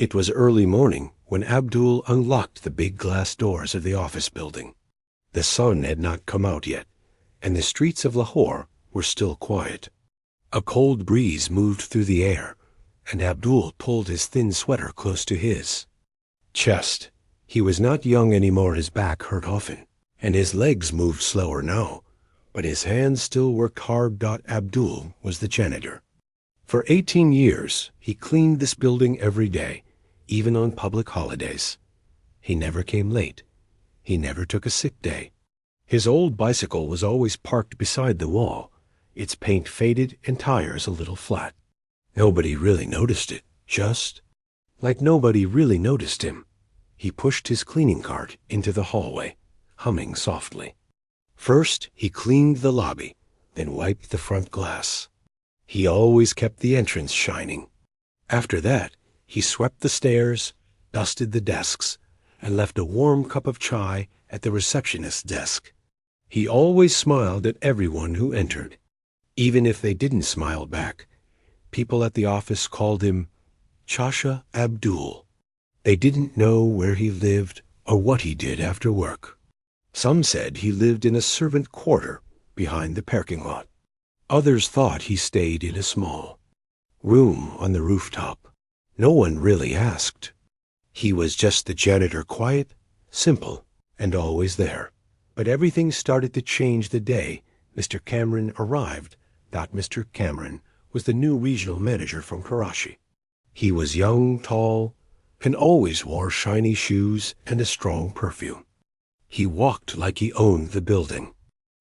It was early morning when Abdul unlocked the big glass doors of the office building. The sun had not come out yet, and the streets of Lahore were still quiet. A cold breeze moved through the air, and Abdul pulled his thin sweater close to his chest. He was not young anymore. His back hurt often, and his legs moved slower now, but his hands still worked hard. Abdul was the janitor. For 18 years, he cleaned this building every day, even on public holidays. He never came late. He never took a sick day. His old bicycle was always parked beside the wall, its paint faded and tires a little flat. Nobody really noticed it, just like nobody really noticed him. He pushed his cleaning cart into the hallway, humming softly. First, he cleaned the lobby, then wiped the front glass. He always kept the entrance shining. After that, he swept the stairs, dusted the desks, and left a warm cup of chai at the receptionist's desk. He always smiled at everyone who entered. Even if they didn't smile back, people at the office called him Chasha Abdul. They didn't know where he lived or what he did after work. Some said he lived in a servant quarter behind the parking lot. Others thought he stayed in a small room on the rooftop. No one really asked. He was just the janitor, quiet, simple, and always there. But everything started to change the day Mr. Cameron arrived. Mr. Cameron was the new regional manager from Karachi. He was young, tall, and always wore shiny shoes and a strong perfume. He walked like he owned the building.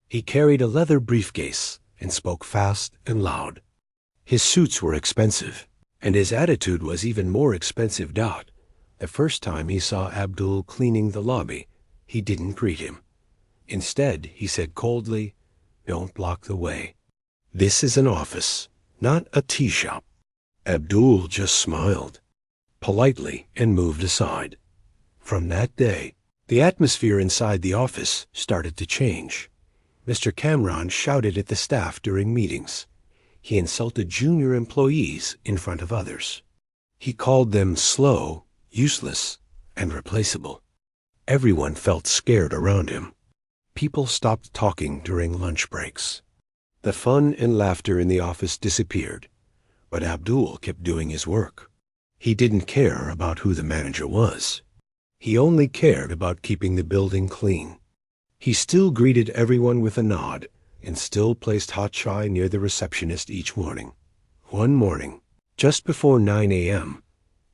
He carried a leather briefcase and spoke fast and loud. His suits were expensive, and his attitude was even more expensive. The first time he saw Abdul cleaning the lobby, he didn't greet him. Instead, he said coldly, "Don't block the way. This is an office, not a tea shop." Abdul just smiled politely and moved aside. From that day, the atmosphere inside the office started to change. Mr. Cameron shouted at the staff during meetings. He insulted junior employees in front of others. He called them slow, useless, and replaceable. Everyone felt scared around him. People stopped talking during lunch breaks. The fun and laughter in the office disappeared, but Abdul kept doing his work. He didn't care about who the manager was. He only cared about keeping the building clean. He still greeted everyone with a nod and still placed hot chai near the receptionist each morning. One morning, just before 9 a.m.,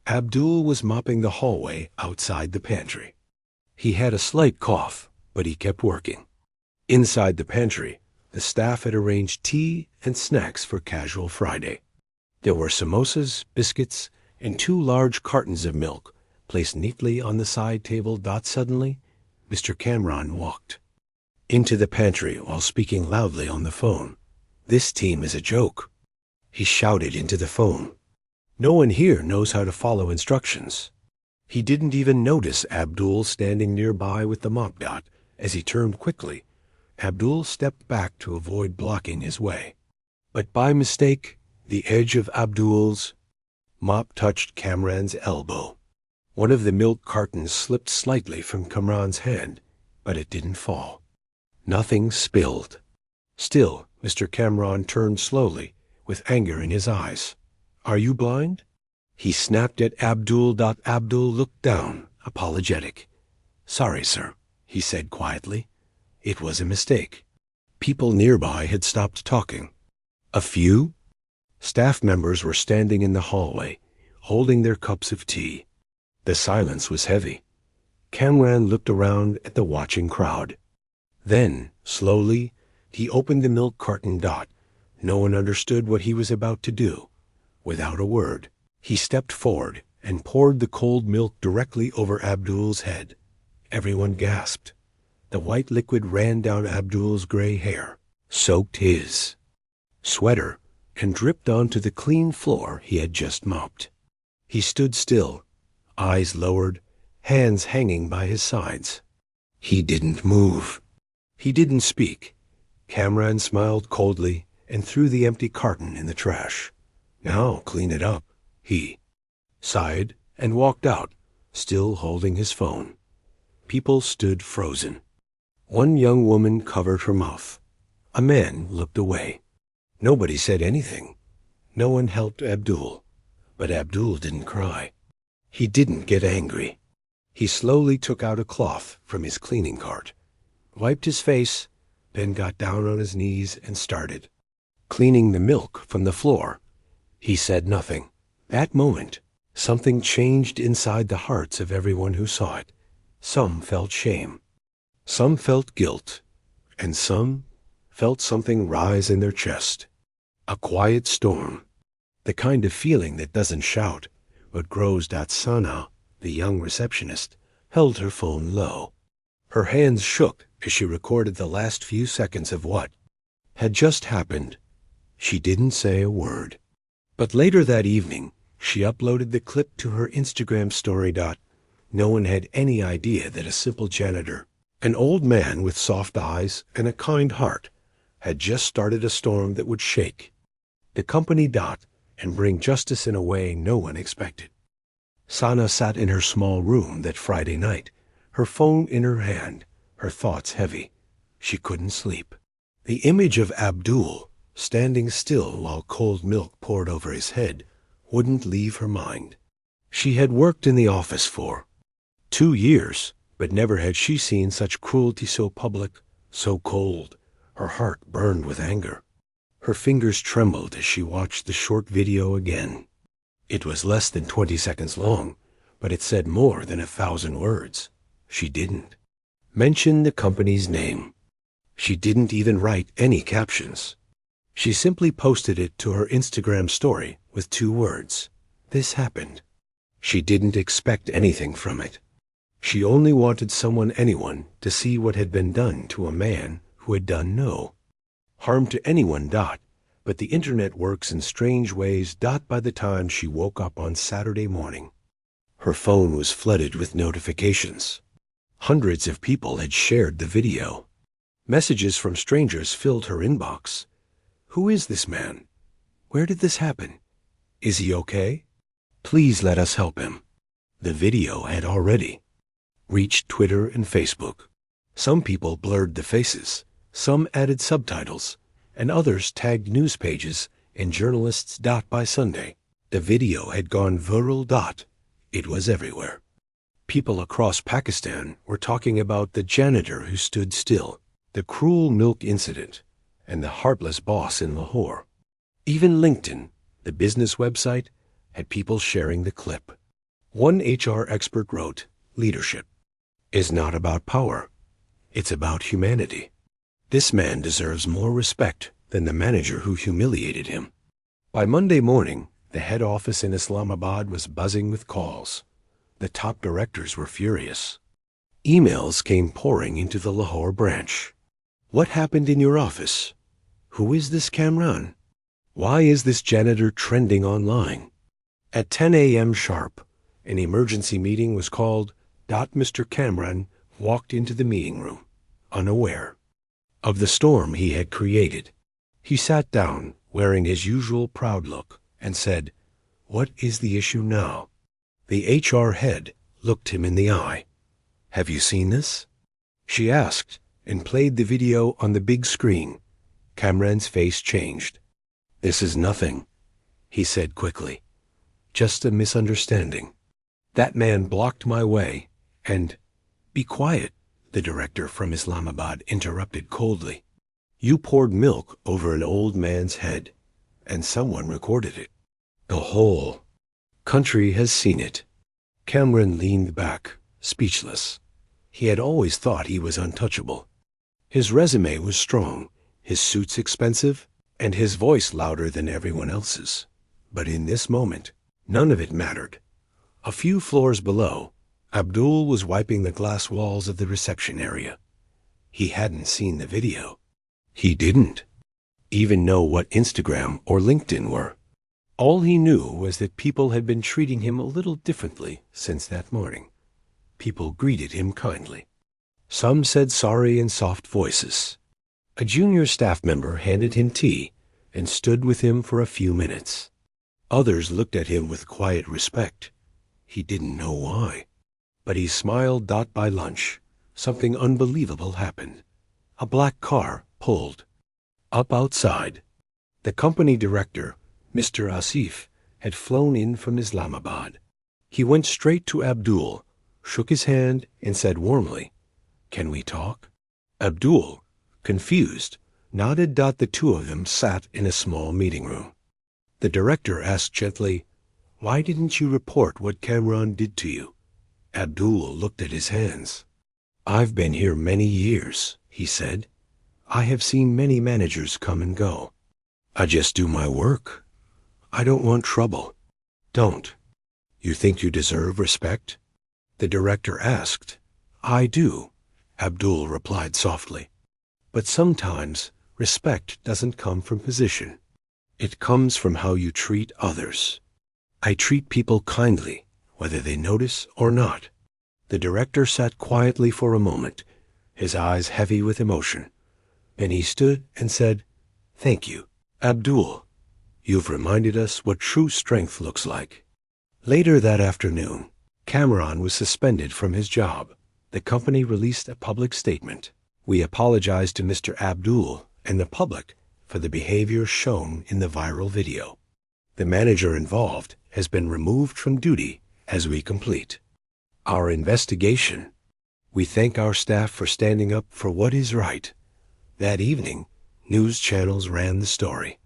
Abdul was mopping the hallway outside the pantry. He had a slight cough, but he kept working. Inside the pantry, the staff had arranged tea and snacks for Casual Friday. There were samosas, biscuits, and 2 large cartons of milk placed neatly on the side table. Suddenly, Mr. Cameron walked into the pantry while speaking loudly on the phone. "This team is a joke," he shouted into the phone. "No one here knows how to follow instructions." He didn't even notice Abdul standing nearby with the mop. As he turned quickly, Abdul stepped back to avoid blocking his way. But by mistake, the edge of Abdul's mop touched Kamran's elbow. One of the milk cartons slipped slightly from Kamran's hand, but it didn't fall. Nothing spilled. Still, Mr. Cameron turned slowly, with anger in his eyes. "Are you blind?" He snapped at Abdul. Abdul looked down, apologetic. "Sorry, sir," he said quietly. "It was a mistake." People nearby had stopped talking. A few staff members were standing in the hallway, holding their cups of tea. The silence was heavy. Kamran looked around at the watching crowd. Then, slowly, he opened the milk carton. No one understood what he was about to do. Without a word, he stepped forward and poured the cold milk directly over Abdul's head. Everyone gasped. The white liquid ran down Abdul's gray hair, soaked his sweater, and dripped onto the clean floor he had just mopped. He stood still, eyes lowered, hands hanging by his sides. He didn't move. He didn't speak. Kamran smiled coldly and threw the empty carton in the trash. "Now clean it up," he sighed and walked out, still holding his phone. People stood frozen. One young woman covered her mouth. A man looked away. Nobody said anything. No one helped Abdul. But Abdul didn't cry. He didn't get angry. He slowly took out a cloth from his cleaning cart, wiped his face, then got down on his knees and started cleaning the milk from the floor. He said nothing. That moment, something changed inside the hearts of everyone who saw it. Some felt shame. Some felt guilt. And some felt something rise in their chest. A quiet storm. The kind of feeling that doesn't shout, but grows. Sana, the young receptionist, held her phone low. Her hands shook as she recorded the last few seconds of what had just happened. She didn't say a word. But later that evening, she uploaded the clip to her Instagram story. No one had any idea that a simple janitor, an old man with soft eyes and a kind heart, had just started a storm that would shake the company. And bring justice in a way no one expected. Sana sat in her small room that Friday night, her phone in her hand, her thoughts heavy. She couldn't sleep. The image of Abdul, standing still while cold milk poured over his head, wouldn't leave her mind. She had worked in the office for 2 years, but never had she seen such cruelty so public, so cold. Her heart burned with anger. Her fingers trembled as she watched the short video again. It was less than 20 seconds long, but it said more than 1,000 words. She didn't mention the company's name. She didn't even write any captions. She simply posted it to her Instagram story with 2 words. This happened. She didn't expect anything from it. She only wanted anyone to see what had been done to a man who had done no harm to anyone. But the internet works in strange ways. By the time she woke up on Saturday morning, her phone was flooded with notifications. Hundreds of people had shared the video. Messages from strangers filled her inbox. Who is this man? Where did this happen? Is he okay? Please let us help him. The video had already reached Twitter and Facebook. Some people blurred the faces. Some added subtitles, and others tagged news pages and journalists. By Sunday, the video had gone viral. It was everywhere. People across Pakistan were talking about the janitor who stood still, the cruel milk incident, and the heartless boss in Lahore. Even LinkedIn, the business website, had people sharing the clip. One HR expert wrote, "Leadership is not about power. It's about humanity. This man deserves more respect than the manager who humiliated him." By Monday morning, the head office in Islamabad was buzzing with calls. The top directors were furious. Emails came pouring into the Lahore branch. What happened in your office? Who is this Kamran? Why is this janitor trending online? At 10 a.m. sharp, an emergency meeting was called. Mr. Kamran walked into the meeting room, unaware of the storm he had created. He sat down, wearing his usual proud look, and said, "What is the issue now?" The HR head looked him in the eye. "Have you seen this?" she asked, and played the video on the big screen. Kamran's face changed. "This is nothing," he said quickly. "Just a misunderstanding. That man blocked my way, and—" "Be quiet," the director from Islamabad interrupted coldly. "You poured milk over an old man's head, and someone recorded it. The whole country has seen it." Kamran leaned back, speechless. He had always thought he was untouchable. His resume was strong, his suits expensive, and his voice louder than everyone else's. But in this moment, none of it mattered. A few floors below, Abdul was wiping the glass walls of the reception area. He hadn't seen the video. He didn't even know what Instagram or LinkedIn were. All he knew was that people had been treating him a little differently since that morning. People greeted him kindly. Some said sorry in soft voices. A junior staff member handed him tea and stood with him for a few minutes. Others looked at him with quiet respect. He didn't know why. But he smiled. By lunch, something unbelievable happened. A black car pulled up outside. The company director, Mr. Asif, had flown in from Islamabad. He went straight to Abdul, shook his hand, and said warmly, "Can we talk?" Abdul, confused, nodded. The two of them sat in a small meeting room. The director asked gently, "Why didn't you report what Kamran did to you?" Abdul looked at his hands. "I've been here many years," he said. "I have seen many managers come and go. I just do my work. I don't want trouble." "Don't. You think you deserve respect?" the director asked. "I do," Abdul replied softly. "But sometimes respect doesn't come from position. It comes from how you treat others. I treat people kindly, whether they notice or not." The director sat quietly for a moment, his eyes heavy with emotion. Then he stood and said, "Thank you, Abdul. You've reminded us what true strength looks like." Later that afternoon, Kamran was suspended from his job. The company released a public statement. "We apologize to Mr. Abdul and the public for the behavior shown in the viral video. The manager involved has been removed from duty as we complete our investigation. We thank our staff for standing up for what is right." That evening, news channels ran the story.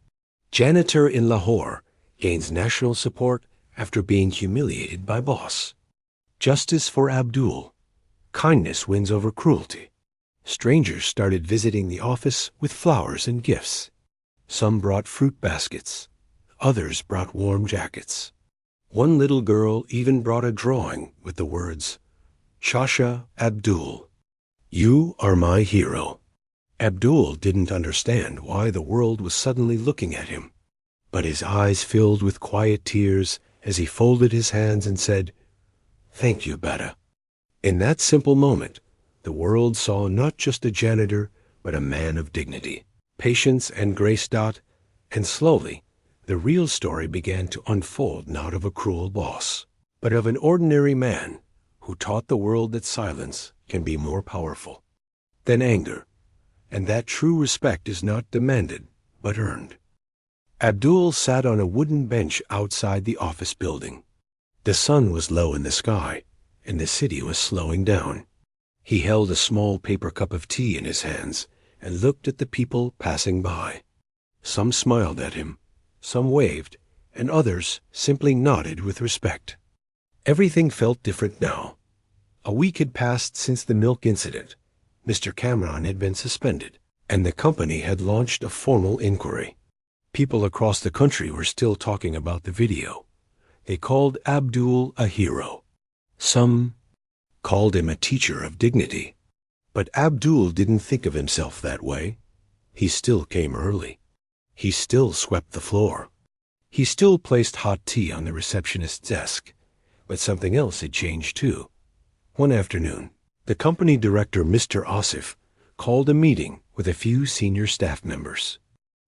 Janitor in Lahore gains national support after being humiliated by boss. Justice for Abdul. Kindness wins over cruelty. Strangers started visiting the office with flowers and gifts. Some brought fruit baskets. Others brought warm jackets. One little girl even brought a drawing with the words, "Shasha Abdul, you are my hero." Abdul didn't understand why the world was suddenly looking at him, but his eyes filled with quiet tears as he folded his hands and said, "Thank you, Betta." In that simple moment, the world saw not just a janitor, but a man of dignity, patience, and grace. And slowly, the real story began to unfold, not of a cruel boss, but of an ordinary man who taught the world that silence can be more powerful than anger, and that true respect is not demanded, but earned. Abdul sat on a wooden bench outside the office building. The sun was low in the sky, and the city was slowing down. He held a small paper cup of tea in his hands and looked at the people passing by. Some smiled at him, some waved, and others simply nodded with respect. Everything felt different now. A week had passed since the milk incident. Mr. Kamran had been suspended, and the company had launched a formal inquiry. People across the country were still talking about the video. They called Abdul a hero. Some called him a teacher of dignity. But Abdul didn't think of himself that way. He still came early. He still swept the floor. He still placed hot tea on the receptionist's desk. But something else had changed too. One afternoon, the company director, Mr. Asif, called a meeting with a few senior staff members.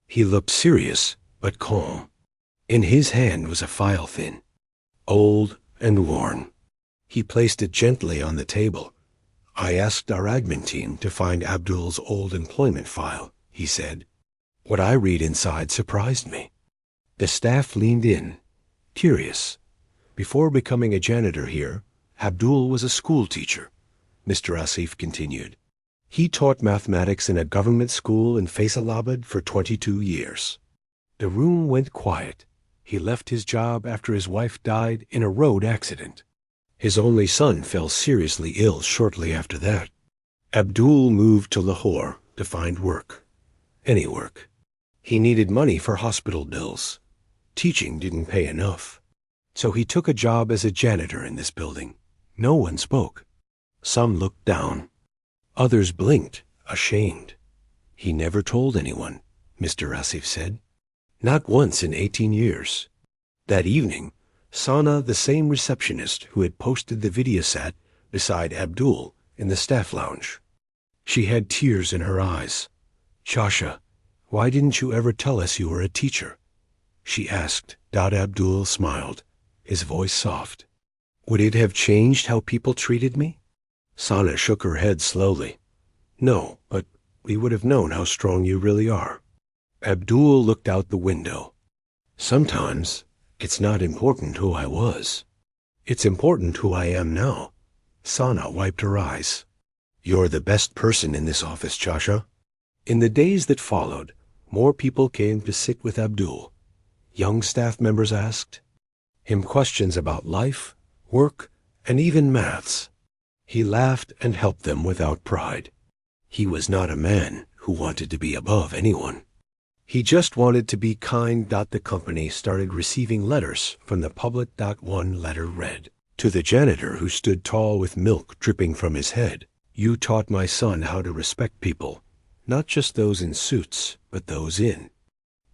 He looked serious but calm. In his hand was a file thin, old and worn. He placed it gently on the table. "I asked our admin team to find Abdul's old employment file," he said. "What I read inside surprised me." The staff leaned in, curious. "Before becoming a janitor here, Abdul was a school teacher," Mr. Asif continued. "He taught mathematics in a government school in Faisalabad for 22 years. The room went quiet. He left his job after his wife died in a road accident. His only son fell seriously ill shortly after that. Abdul moved to Lahore to find work. Any work. He needed money for hospital bills. Teaching didn't pay enough. So he took a job as a janitor in this building. No one spoke. Some looked down. Others blinked, ashamed. He never told anyone," Mr. Asif said. "Not once in 18 years. That evening, Sana, the same receptionist who had posted the video, sat beside Abdul in the staff lounge. She had tears in her eyes. "Shasha, why didn't you ever tell us you were a teacher?" she asked. Abdul smiled, his voice soft. Would it have changed how people treated me? Sana shook her head slowly. No, but we would have known how strong you really are. Abdul looked out the window. Sometimes it's not important who I was. It's important who I am now. Sana wiped her eyes. You're the best person in this office, Chasha. In the days that followed, more people came to sit with Abdul. Young staff members asked him questions about life, work, and even maths. He laughed and helped them without pride. He was not a man who wanted to be above anyone. He just wanted to be kind. The company started receiving letters from the public. One letter read, "To the janitor who stood tall with milk dripping from his head, you taught my son how to respect people, not just those in suits, but those in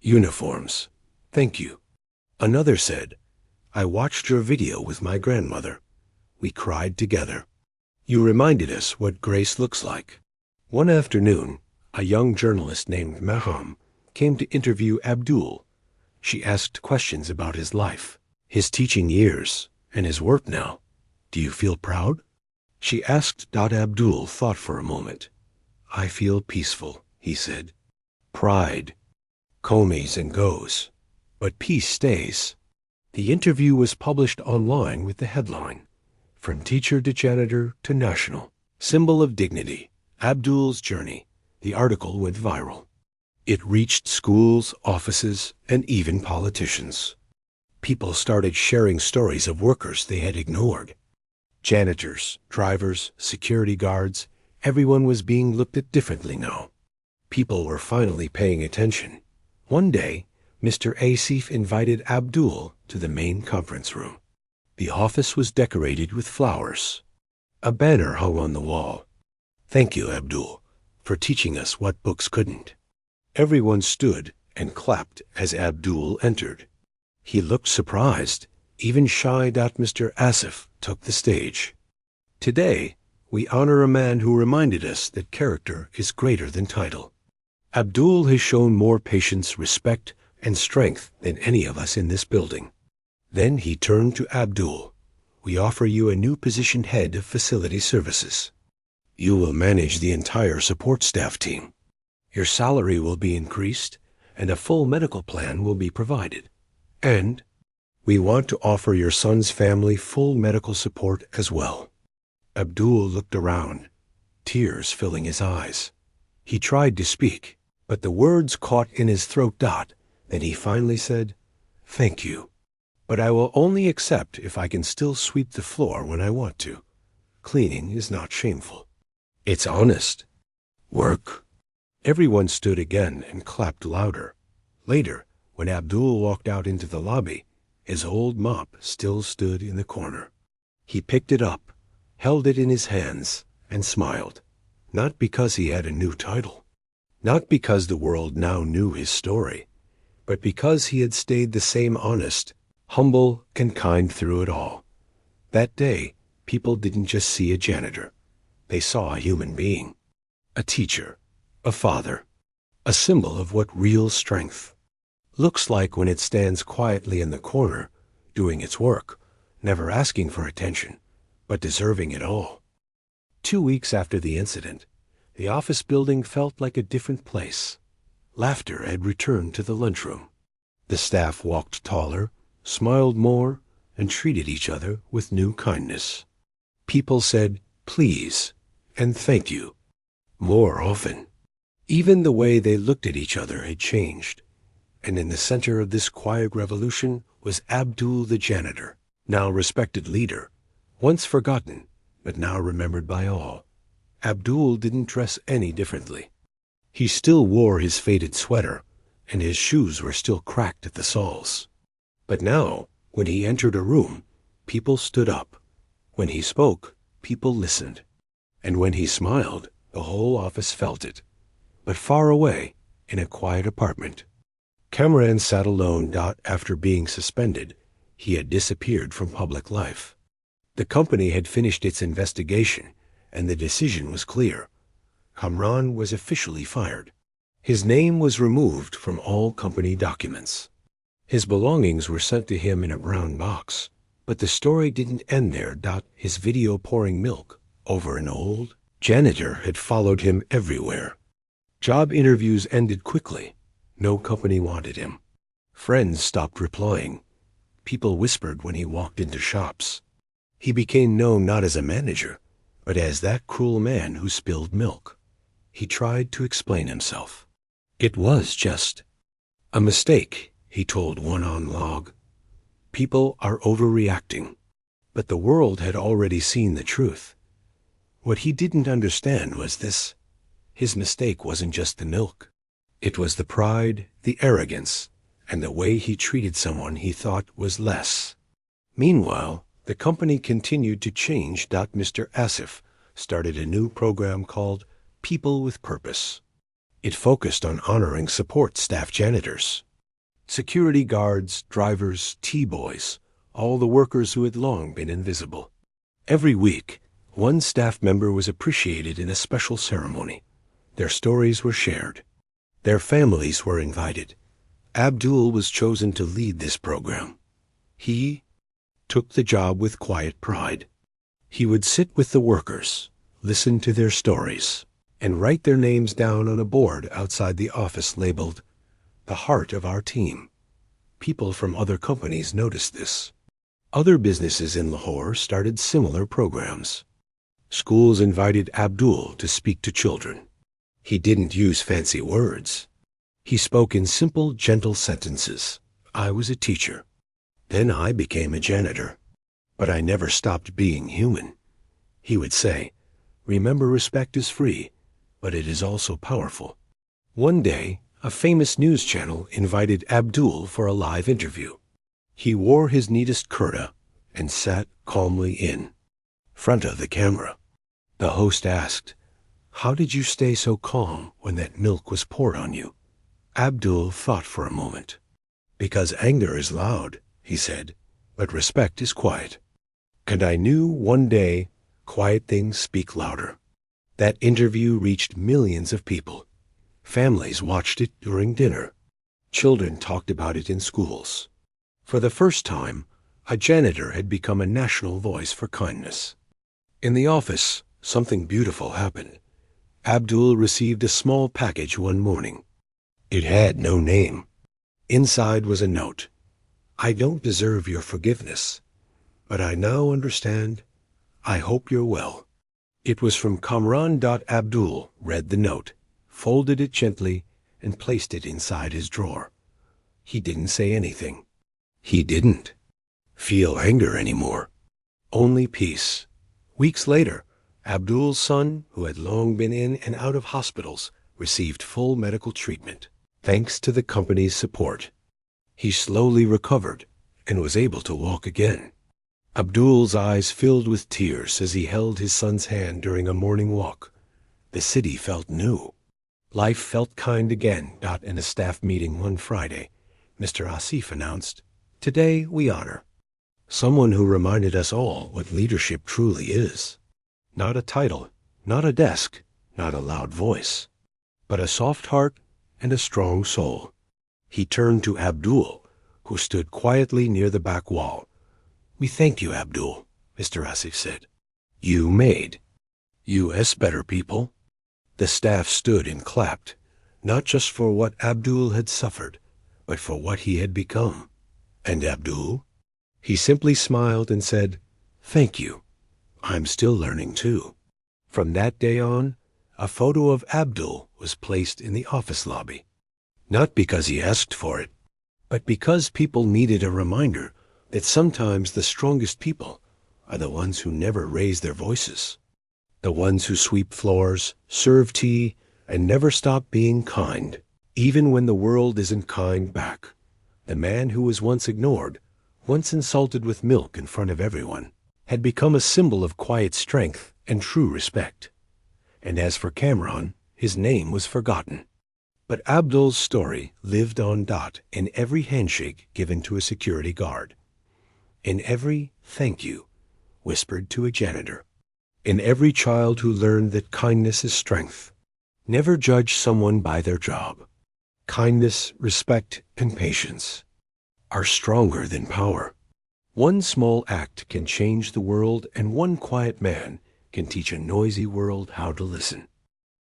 uniforms. Thank you." Another said, "I watched your video with my grandmother. We cried together. You reminded us what grace looks like." One afternoon, a young journalist named Maham came to interview Abdul. She asked questions about his life, his teaching years, and his work now. "Do you feel proud?" She asked. Abdul thought for a moment. "I feel peaceful," he said. "Pride comes and goes, but peace stays." The interview was published online with the headline, "From Teacher to Janitor to National, Symbol of Dignity, Abdul's Journey." The article went viral. It reached schools, offices, and even politicians. People started sharing stories of workers they had ignored. Janitors, drivers, security guards, everyone was being looked at differently now. People were finally paying attention. One day, Mr. Asif invited Abdul to the main conference room. The office was decorated with flowers. A banner hung on the wall. "Thank you, Abdul, for teaching us what books couldn't." Everyone stood and clapped as Abdul entered. He looked surprised, even shy. Mr. Asif took the stage. "Today, we honor a man who reminded us that character is greater than title. Abdul has shown more patience, respect, and strength than any of us in this building." Then he turned to Abdul. "We offer you a new position, head of facility services. You will manage the entire support staff team. Your salary will be increased, and a full medical plan will be provided. And we want to offer your son's family full medical support as well." Abdul looked around, tears filling his eyes. He tried to speak, but the words caught in his throat. Then he finally said, "Thank you, but I will only accept if I can still sweep the floor when I want to. Cleaning is not shameful. It's honest work." Everyone stood again and clapped louder. Later, when Abdul walked out into the lobby, his old mop still stood in the corner. He picked it up, held it in his hands, and smiled. Not because he had a new title, not because the world now knew his story, but because he had stayed the same honest, humble, and kind through it all. That day, people didn't just see a janitor. They saw a human being, a teacher, a father, a symbol of what real strength looks like when it stands quietly in the corner, doing its work, never asking for attention, but deserving it all. 2 weeks after the incident, the office building felt like a different place. Laughter had returned to the lunchroom. The staff walked taller, smiled more, and treated each other with new kindness. People said, "Please," and "Thank you," more often. Even the way they looked at each other had changed. And in the center of this quiet revolution was Abdul the janitor, now respected leader, once forgotten, but now remembered by all. Abdul didn't dress any differently. He still wore his faded sweater, and his shoes were still cracked at the soles. But now, when he entered a room, people stood up. When he spoke, people listened. And when he smiled, the whole office felt it. But far away, in a quiet apartment, Kamran sat alone. After being suspended, he had disappeared from public life. The company had finished its investigation, and the decision was clear. Kamran was officially fired. His name was removed from all company documents. His belongings were sent to him in a brown box, But the story didn't end there. His video pouring milk over an old janitor had followed him everywhere. Job interviews ended quickly. No company wanted him. Friends stopped replying. People whispered when he walked into shops. He became known not as a manager, but as that cruel man who spilled milk. He tried to explain himself. It was just a mistake, he told one on log. People are overreacting. But the world had already seen the truth. What he didn't understand was this. His mistake wasn't just the milk. It was the pride, the arrogance, and the way he treated someone he thought was less. Meanwhile, the company continued to change. Mr. Asif started a new program called People with Purpose. It focused on honoring support staff janitors, security guards, drivers, T-boys, all the workers who had long been invisible. Every week, one staff member was appreciated in a special ceremony. Their stories were shared. Their families were invited. Abdul was chosen to lead this program. He took the job with quiet pride. He would sit with the workers, listen to their stories, and write their names down on a board outside the office labeled, "The Heart of Our Team." People from other companies noticed this. Other businesses in Lahore started similar programs. Schools invited Abdul to speak to children. He didn't use fancy words. He spoke in simple, gentle sentences. I was a teacher. Then I became a janitor. But I never stopped being human. He would say, remember, respect is free, but it is also powerful. One day, a famous news channel invited Abdul for a live interview. He wore his neatest kurta and sat calmly in front of the camera. The host asked, how did you stay so calm when that milk was poured on you? Abdul thought for a moment. Because anger is loud, he said, but respect is quiet. And I knew one day, quiet things speak louder. That interview reached millions of people. Families watched it during dinner. Children talked about it in schools. For the first time, a janitor had become a national voice for kindness. In the office, something beautiful happened. Abdul received a small package one morning. It had no name. Inside was a note. I don't deserve your forgiveness, but I now understand. I hope you're well. It was from Kamran. Abdul read the note, folded it gently, and placed it inside his drawer. He didn't say anything. He didn't feel anger anymore, only peace. Weeks later, Abdul's son, who had long been in and out of hospitals, received full medical treatment, thanks to the company's support. He slowly recovered and was able to walk again. Abdul's eyes filled with tears as he held his son's hand during a morning walk. The city felt new. Life felt kind again. In a staff meeting one Friday, Mr. Asif announced, today we honor someone who reminded us all what leadership truly is. Not a title, not a desk, not a loud voice, but a soft heart and a strong soul. He turned to Abdul, who stood quietly near the back wall. We thank you, Abdul, Mr. Asif said. You made U.S. better people. The staff stood and clapped, not just for what Abdul had suffered, but for what he had become. And Abdul? He simply smiled and said, thank you. I'm still learning too. From that day on, a photo of Abdul was placed in the office lobby. Not because he asked for it, but because people needed a reminder that sometimes the strongest people are the ones who never raise their voices, the ones who sweep floors, serve tea, and never stop being kind, even when the world isn't kind back. The man who was once ignored, once insulted with milk in front of everyone, had become a symbol of quiet strength and true respect. And as for Kamran, his name was forgotten. But Abdul's story lived on. In every handshake given to a security guard, in every thank you whispered to a janitor, in every child who learned that kindness is strength. Never judge someone by their job. Kindness, respect, and patience are stronger than power. One small act can change the world, and one quiet man can teach a noisy world how to listen.